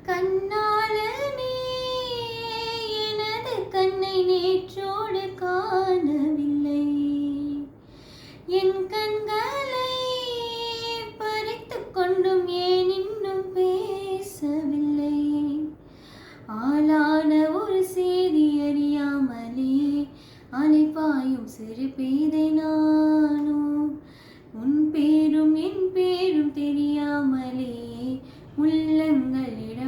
கண்ணாளனே எனது கண்ணை நேற்றோடு காணவில்லை. என் கண்களை பறித்துக் கொண்டும் ஏன் இன்னும் பேசவில்லை. ஆளான ஒரு செய்தி அறியாமலே அலைபாயும் சிறு பேதை நானோ. உன் பேரும் என் பேரும் தெரியாமலே உள்ளங்களிடம்